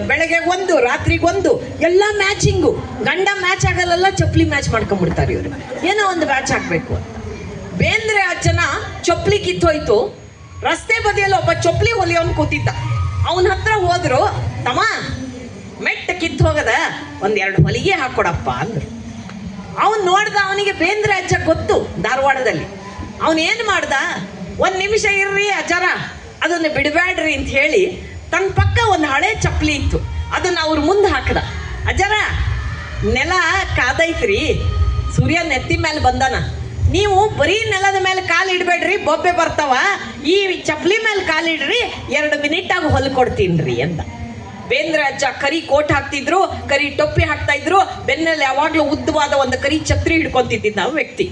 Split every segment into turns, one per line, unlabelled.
ಬೆಳಗ್ಗೆ ಒಂದು ರಾತ್ರಿಗೆ ಒಂದು ಎಲ್ಲ ಮ್ಯಾಚಿಂಗು. ಗಂಡ ಮ್ಯಾಚ್ ಆಗಲ್ಲ, ಚಪ್ಪಲಿ ಮ್ಯಾಚ್ ಮಾಡ್ಕೊಂಡ್ಬಿಡ್ತಾರೆ ಇವರು. ಏನೋ ಒಂದು ಮ್ಯಾಚ್ ಆಗ್ಬೇಕು. ಬೇಂದ್ರೆ ಅಜ್ಜನ ಚಪ್ಪಲಿ ಕಿತ್ತೋಯ್ತು. ರಸ್ತೆ ಬದಿಯಲ್ಲಿ ಒಬ್ಬ ಚಪ್ಪಲಿ ಹೊಲಿಯವನು ಕೂತಿದ್ದ. ಅವನ ಹತ್ರ ಹೋದ್ರು, ತಮ್ಮ ಮೆಟ್ಟ ಕಿತ್ತು ಹೋಗದ, ಒಂದೆರಡು ಹೊಲಿಗೆ ಹಾಕೊಡಪ್ಪ ಅಂದ್ರು. ಅವನ್ ನೋಡ್ದ, ಅವನಿಗೆ ಬೇಂದ್ರೆ ಅಜ್ಜ ಗೊತ್ತು ಧಾರವಾಡದಲ್ಲಿ. ಅವನೇನು ಮಾಡ್ದ, ಒಂದು ನಿಮಿಷ ಇರ್ರಿ ಅಜ್ಜಾರ, ಅದನ್ನು ಬಿಡಬೇಡ್ರಿ ಅಂತ ಹೇಳಿ ತನ್ನ ಪಕ್ಕ ಒಂದು ಹಳೆ ಚಪ್ಪಲಿ ಇತ್ತು, ಅದನ್ನ ಅವ್ರ ಮುಂದೆ ಹಾಕದ. ಅಜ್ಜಾರ, ನೆಲ ಕಾದೈತ್ರಿ, ಸೂರ್ಯ ನೆತ್ತಿ ಮೇಲೆ ಬಂದಾನ, ನೀವು ಬರೀ ನೆಲದ ಮೇಲೆ ಕಾಲು ಇಡಬೇಡ್ರಿ, ಬೊಬ್ಬೆ ಬರ್ತಾವ, ಈ ಚಪ್ಪಲಿ ಮೇಲೆ ಕಾಲಿಡ್ರಿ, 2 ಮಿನಿಟಾಗ ಹೊಲ್ಕೊಡ್ತೀನ್ರಿ ಅಂತ. ಬೇಂದ್ರೆ ಅಜ್ಜ ಕರಿ ಕೋಟ್ ಹಾಕ್ತಿದ್ರು, ಕರಿ ಟೊಪ್ಪಿ ಹಾಕ್ತಾ ಇದ್ರು, ಬೆನ್ನಲ್ಲಿ ಯಾವಾಗ್ಲೂ ಉದ್ದವಾದ ಒಂದು ಕರಿ ಛತ್ರಿ ಹಿಡ್ಕೊಂತಿದ್ದ ವ್ಯಕ್ತಿ.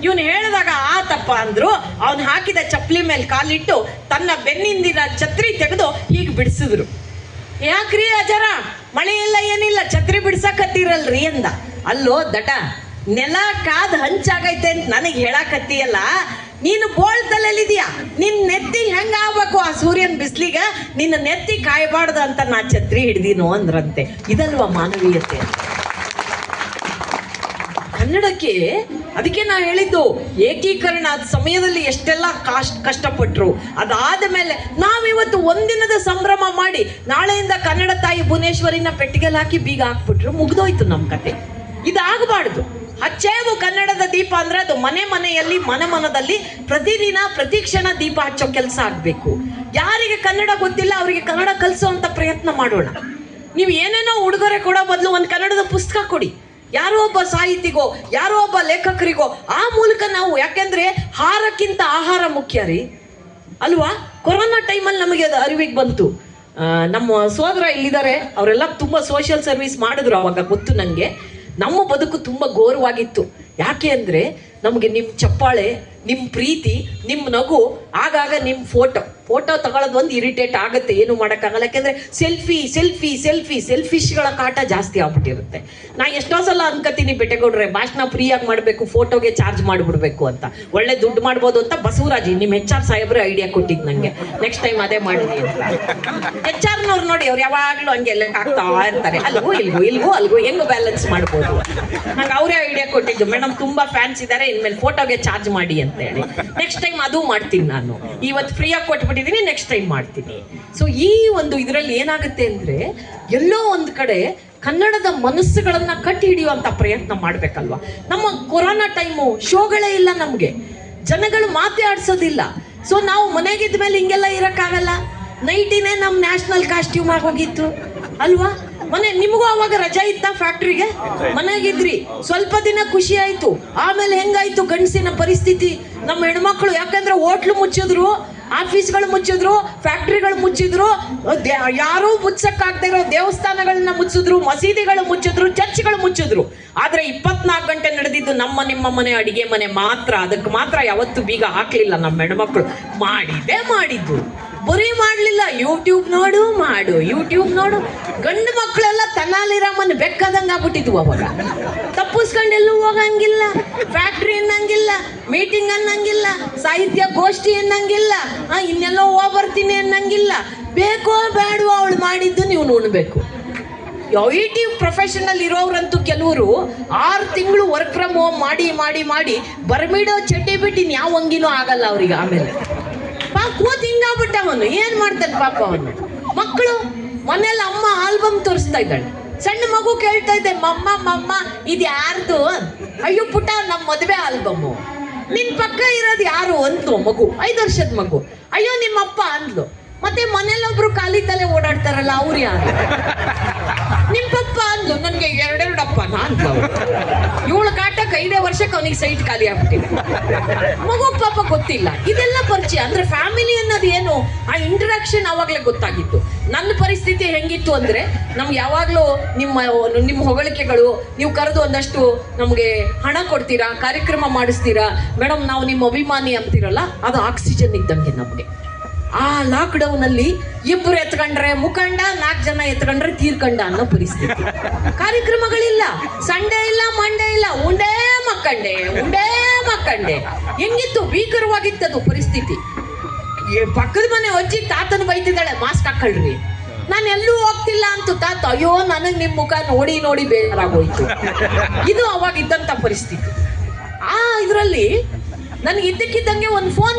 ಇವನು ಹೇಳಿದಾಗ ಆತಪ್ಪ ಅಂದ್ರು. ಅವನು ಹಾಕಿದ ಚಪ್ಪಲಿ ಮೇಲೆ ಕಾಲಿಟ್ಟು ತನ್ನ ಬೆನ್ನಿಂದಿನ ಛತ್ರಿ ತೆಗೆದು ಹೀಗೆ ಬಿಡಿಸಿದ್ರು. ಯಾಕ್ರಿ ಅಜ್ಜಾರ, ಮಳೆ ಇಲ್ಲ ಏನಿಲ್ಲ, ಛತ್ರಿ ಬಿಡ್ಸಕತ್ತೀರಲ್ರಿ ಅಂದ. ಅಲ್ಲೋ ದಟ, ನೆಲ ಕಾದ್ ಹಂಚಾಗೈತೆ ಅಂತ ನನಗೆ ಹೇಳಕತ್ತೀಯಲ್ಲ, ನೀನು ಬೋಳ್ತಲ್ಲಿದ್ಯಾ, ನಿನ್ ನೆತ್ತಿ ಹೆಂಗ ಆಗ್ಬೇಕು ಆ ಸೂರ್ಯನ ಬಿಸ್ಲಿಗ, ನಿನ್ನ ನೆತ್ತಿ ಕಾಯಬಾರ್ದು ಅಂತ ನಾ ಛತ್ರಿ ಹಿಡ್ದೀನೋ ಅಂದ್ರಂತೆ. ಇದಲ್ವಾ ಮಾನವೀಯತೆ? ಕನ್ನಡಕ್ಕೆ ಅದಕ್ಕೆ ನಾ ಹೇಳಿದ್ದು, ಏಕೀಕರಣ ಅದ ಸಮಯದಲ್ಲಿ ಎಷ್ಟೆಲ್ಲ ಕಷ್ಟಪಟ್ರು. ಅದಾದ ಮೇಲೆ ನಾವಿವತ್ತು ಒಂದಿನದ ಸಂಭ್ರಮ ಮಾಡಿ ನಾಳೆಯಿಂದ ಕನ್ನಡ ತಾಯಿ ಭುವನೇಶ್ವರಿನ ಪೆಟ್ಟಿಗೆಲ್ ಹಾಕಿ ಬೀಗ ಹಾಕ್ಬಿಟ್ರು, ಮುಗ್ದೋಯ್ತು ನಮ್ಮ ಕತೆ. ಇದಾಗಬಾರ್ದು. ಹಚ್ಚೇವು ಕನ್ನಡದ ದೀಪ ಅಂದ್ರೆ ಅದು ಮನೆ ಮನೆಯಲ್ಲಿ ಮನದಲ್ಲಿ ಪ್ರತಿದಿನ ಪ್ರತಿ ಕ್ಷಣ ದೀಪ ಹಚ್ಚೋ ಕೆಲಸ ಆಗ್ಬೇಕು. ಯಾರಿಗೆ ಕನ್ನಡ ಗೊತ್ತಿಲ್ಲ ಅವರಿಗೆ ಕನ್ನಡ ಕಲಿಸೋಂಥ ಪ್ರಯತ್ನ ಮಾಡೋಣ. ನೀವು ಏನೇನೋ ಉಡುಗೊರೆ ಕೊಡೋ ಬದಲು ಒಂದು ಕನ್ನಡದ ಪುಸ್ತಕ ಕೊಡಿ, ಯಾರೋ ಒಬ್ಬ ಸಾಹಿತಿಗೋ ಯಾರೋ ಒಬ್ಬ ಲೇಖಕರಿಗೋ. ಆ ಮೂಲಕ ನಾವು, ಯಾಕೆಂದ್ರೆ ಹಾರಕ್ಕಿಂತ ಆಹಾರ ಮುಖ್ಯ ರೀ ಅಲ್ವಾ. ಕೊರೋನಾ ಟೈಮಲ್ಲಿ ನಮಗೆ ಅದು ಅರಿವಿಗೆ ಬಂತು. ನಮ್ಮ ಸೋದರ ಇಲ್ಲಿದ್ದಾರೆ, ಅವರೆಲ್ಲ ತುಂಬ ಸೋಷಿಯಲ್ ಸರ್ವಿಸ್ ಮಾಡಿದ್ರು. ಅವಾಗ ಗೊತ್ತು ನನಗೆ, ನಮ್ಮ ಬದುಕು ತುಂಬ ಘೋರವಾಗಿತ್ತು. ಯಾಕೆ ಅಂದರೆ ನಮಗೆ ನಿಮ್ಮ ಚಪ್ಪಾಳೆ, ನಿಮ್ಮ ಪ್ರೀತಿ, ನಿಮ್ಮ ನಗು, ಆಗಾಗ ನಿಮ್ಮ ಫೋಟೋ ತಗೊಳ್ಳೋದು ಒಂದು ಇರಿಟೇಟ್ ಆಗುತ್ತೆ, ಏನು ಮಾಡೋಕ್ಕಾಗಲ್ಲ. ಯಾಕೆಂದರೆ ಸೆಲ್ಫಿಶ್ಗಳ ಕಾಟ ಜಾಸ್ತಿ ಆಗ್ಬಿಟ್ಟಿರುತ್ತೆ. ನಾ ಎಷ್ಟೋ ಸಲ ಅನ್ಕೋತೀನಿ, ಬೆಟ್ಟೆಗೌಡ್ರೆ ಭಾಷಣ ಫ್ರೀಯಾಗಿ ಮಾಡಬೇಕು, ಫೋಟೋಗೆ ಚಾರ್ಜ್ ಮಾಡಿಬಿಡ್ಬೇಕು ಅಂತ, ಒಳ್ಳೆ ದುಡ್ಡು ಮಾಡ್ಬೋದು ಅಂತ. ಬಸವರಾಜಿ ನಿಮ್ಮ HR ಸಾಹೇಬ್ರೆ ಐಡಿಯಾ ಕೊಟ್ಟಿದ್ದು ನನಗೆ, ನೆಕ್ಸ್ಟ್ ಟೈಮ್ ಅದೇ ಮಾಡಿದ್ವಿ ಅಂತ. HR ನೋಡಿ, ಅವ್ರು ಯಾವಾಗಲೂ ಹಂಗೆ ಎಲ್ಲ ಆಗ್ತಾ ಇರ್ತಾರೆ, ಅಲ್ಗೂ ಹೆಂಗು ಬ್ಯಾಲೆನ್ಸ್ ಮಾಡ್ಬೋದು. ನಂಗೆ ಅವರೇ ಐಡಿಯಾ ಕೊಟ್ಟಿದ್ದು, ಮೇಡಮ್ ತುಂಬಾ ಫ್ಯಾನ್ಸ್ ಇದ್ದಾರೆ, ಇನ್ಮೇಲೆ ಫೋಟೋಗೆ ಚಾರ್ಜ್ ಮಾಡಿ ಅಂತ ಹೇಳಿ. ನೆಕ್ಸ್ಟ್ ಟೈಮ್ ಅದು ಮಾಡ್ತೀನಿ ನಾನು. ಇವತ್ತು ಫ್ರೀಯಾಗಿ ಕೊಟ್ಬಿಟ್ಟಿದ್ದೀನಿ, ನೆಕ್ಸ್ಟ್ ಟೈಮ್ ಮಾಡ್ತೀನಿ. ಸೊ ಈ ಒಂದು ಇದರಲ್ಲಿ ಏನಾಗುತ್ತೆ ಅಂದ್ರೆ, ಎಲ್ಲೋ ಒಂದು ಕಡೆ ಕನ್ನಡದ ಮನಸ್ಸುಗಳನ್ನ ಕಟ್ಟಿ ಹಿಡಿಯುವಂತ ಪ್ರಯತ್ನ ಮಾಡ್ಬೇಕಲ್ವಾ. ನಮ್ಮ ಕೊರೋನಾ ಟೈಮು ಶೋಗಳೇ ಇಲ್ಲ, ನಮ್ಗೆ ಜನಗಳು ಮಾತೇ ಆಡ್ಸೋದಿಲ್ಲ. ಸೊ ನಾವು ಮನೆಗಿದ್ದ ಮೇಲೆ ಹಿಂಗೆಲ್ಲ ಇರಕ್ಕಾಗಲ್ಲ. ನೈಟಿನೇ ನಮ್ಮ ನ್ಯಾಷನಲ್ ಕಾಸ್ಟ್ಯೂಮ್ ಆಗೋಗಿತ್ತು ಅಲ್ವಾ. ನಿಮಗೂ ಅವಾಗ ರಜಾ ಇತ್ತ ಫ್ಯಾಕ್ಟ್ರಿಗೆ? ಮನೆಗಿದ್ರಿ, ಸ್ವಲ್ಪ ದಿನ ಖುಷಿ ಆಯ್ತು. ಆಮೇಲೆ ಹೆಂಗಾಯ್ತು ಗಂಡಸಿನ ಪರಿಸ್ಥಿತಿ? ನಮ್ಮ ಹೆಣ್ಮಕ್ಳು, ಯಾಕಂದ್ರೆ ಹೋಟ್ಲು ಮುಚ್ಚಿದ್ರು, ಆಫೀಸ್ಗಳು ಮುಚ್ಚಿದ್ರು, ಫ್ಯಾಕ್ಟ್ರಿಗಳು ಮುಚ್ಚಿದ್ರು, ಯಾರೂ ಮುಚ್ಚಕ್ಕಾಗದೇ ಇರೋ ದೇವಸ್ಥಾನಗಳನ್ನ ಮುಚ್ಚಿದ್ರು, ಮಸೀದಿಗಳು ಮುಚ್ಚಿದ್ರು, ಚರ್ಚ್ಗಳು ಮುಚ್ಚಿದ್ರು. ಆದ್ರೆ 24 ಗಂಟೆ ನಡೆದಿದ್ದು ನಿಮ್ಮ ಮನೆ ಅಡಿಗೆ ಮನೆ ಮಾತ್ರ. ಅದಕ್ಕೆ ಮಾತ್ರ ಯಾವತ್ತು ಬೀಗ ಹಾಕ್ಲಿಲ್ಲ ನಮ್ಮ ಹೆಣ್ಮಕ್ಳು. ಮಾಡಿದ್ದು ಬರೀ ಮಾಡ್ಲಿಲ್ಲ, ಯೂಟ್ಯೂಬ್ ನೋಡು ಮಾಡು, ಯೂಟ್ಯೂಬ್ ನೋಡು. ಗಂಡು ಮಕ್ಕಳೆಲ್ಲ ತನಾಲಿರಾಮನ್ ಬೆಕ್ಕದಂಗ ಆಗ್ಬಿಟ್ಟಿದ್ವು ಅವಾಗ. ತಪ್ಪಿಸ್ಕೊಂಡೆಲ್ಲೂ ಹೋಗಂಗಿಲ್ಲ, ಫ್ಯಾಕ್ಟ್ರಿ ಅನ್ನಂಗಿಲ್ಲ, ಮೀಟಿಂಗ್ ಅನ್ನಂಗಿಲ್ಲ, ಸಾಹಿತ್ಯ ಗೋಷ್ಠಿ ಅನ್ನಂಗಿಲ್ಲ, ಇನ್ನೆಲ್ಲೋ ಹೋಗ್ಬರ್ತೀನಿ ಅನ್ನಂಗಿಲ್ಲ. ಬೇಕೋ ಬೇಡವೋ ಅವಳು ಮಾಡಿದ್ದು ನೀವು ನೋಡ್ಬೇಕು. IT ಪ್ರೊಫೆಷನಲ್ ಇರೋರಂತೂ ಕೆಲವರು 6 ತಿಂಗಳು ವರ್ಕ್ ಫ್ರಮ್ ಹೋಮ್ ಮಾಡಿ ಬರ್ಮಿಡೋ ಚಡ್ಡಿ ಬಿಟ್ಟು ಯಾವ ಅಂಗಿನೂ ಆಗಲ್ಲ ಅವ್ರಿಗೆ. ಆಮೇಲೆ ಕೂತ್ ಹಿಂಗಾಗ್ಬಿಟ್ಟ ಅವನು, ಏನ್ ಮಾಡ್ತಾನೆ ಪಾಪ ಅವನು. ಮಕ್ಕಳು ಮನೇಲಿ ಅಮ್ಮ ಆಲ್ಬಮ್ ತೋರಿಸ್ತಾ ಇದ್ದಾಳೆ, ಸಣ್ಣ ಮಗು ಕೇಳ್ತಾ ಇದೆ, ಮಮ್ಮ ಇದು ಯಾರ್ದು? ಅಯ್ಯೋ ಪುಟ್ಟ, ನಮ್ಮ ಮದುವೆ ಆಲ್ಬಮ್ಮು. ನಿನ್ ಪಕ್ಕ ಇರೋದು ಯಾರು ಅಂದ್ಲು ಮಗು, 5 ವರ್ಷದ ಮಗು. ಅಯ್ಯೋ ನಿಮ್ಮಪ್ಪ ಅಂದ್ಲು. ಮತ್ತೆ ಮನೇಲೊಬ್ರು ಖಾಲಿ ತಲೆ ಓಡಾಡ್ತಾರಲ್ಲ, ಅವ್ರು ಯಾರು? ನಿಮ್ ಪಪ್ಪ ಅಂದ್ಲು. ನನ್ಗೆ 2 ಅಪ್ಪ ಅಂದ್ಲು. 7 ಕಾಟಕ್ಕೆ 5 ವರ್ಷಕ್ಕೆ ಅವನಿಗೆ ಸೈಟ್ ಖಾಲಿ ಆಗ್ಬಿಟ್ಟಿದೆ. ಮಗು ಪಾಪ ಗೊತ್ತಿಲ್ಲ. ಇದೆಲ್ಲ ಪರಿಚಯ ಅಂದ್ರೆ ಫ್ಯಾಮಿಲಿ ಅನ್ನೋದು ಏನು, ಆ ಇಂಟರಾಕ್ಷನ್ ಅವಾಗ್ಲೇ ಗೊತ್ತಾಗಿತ್ತು. ನನ್ನ ಪರಿಸ್ಥಿತಿ ಹೆಂಗಿತ್ತು ಅಂದ್ರೆ, ನಮ್ಗೆ ಯಾವಾಗ್ಲೂ ನಿಮ್ಮ ಹೊಗಳಿಕೆಗಳು, ನೀವು ಕರೆದು ಒಂದಷ್ಟು ನಮ್ಗೆ ಹಣ ಕೊಡ್ತೀರಾ, ಕಾರ್ಯಕ್ರಮ ಮಾಡಿಸ್ತೀರಾ, ಮೇಡಮ್ ನಾವು ನಿಮ್ಮ ಅಭಿಮಾನಿ ಅಂತೀರಲ್ಲ, ಅದು ಆಕ್ಸಿಜನ್ ಇದ್ದಂಗೆ ನಮ್ಗೆ. ಆ ಲಾಕ್ಡೌನ್ ಅಲ್ಲಿ 2 ಎತ್ಕೊಂಡ್ರೆ ಮುಖಂಡ, 4 ಜನ ಎತ್ಕೊಂಡ್ರೆ ತೀರ್ಕಂಡ ಅನ್ನೋ ಪರಿಸ್ಥಿತಿ. ಕಾರ್ಯಕ್ರಮಗಳಿಲ್ಲ, ಸಂಡೇ ಇಲ್ಲ, ಮಂಡೇ ಇಲ್ಲ, ಉಂಡೇ ಮಕ್ಕಂಡೆ. ಹೆಂಗಿತ್ತು, ಭೀಕರವಾಗಿತ್ತದು ಪರಿಸ್ಥಿತಿ. ಪಕ್ಕದ ಮನೆ ಅಜ್ಜಿ ತಾತನ ಬೈತಿದ್ದಾಳೆ, ಮಾಸ್ಕ್ ಹಾಕೊಳ್ರಿ. ನಾನು ಎಲ್ಲೂ ಹೋಗ್ತಿಲ್ಲ ಅಂತ ತಾತ, ಅಯ್ಯೋ ನನಗೆ ನಿಮ್ಮ ಮುಖ ನೋಡಿ ನೋಡಿ ಬೇಜಾರಾಗೋಯ್ತು. ಇದು ಅವಾಗ ಇದ್ದಂತ ಪರಿಸ್ಥಿತಿ. ಆ ಇದರಲ್ಲಿ ನನಗೆ ಇದ್ದಕ್ಕಿದ್ದಂಗೆ ಒಂದು ಫೋನ್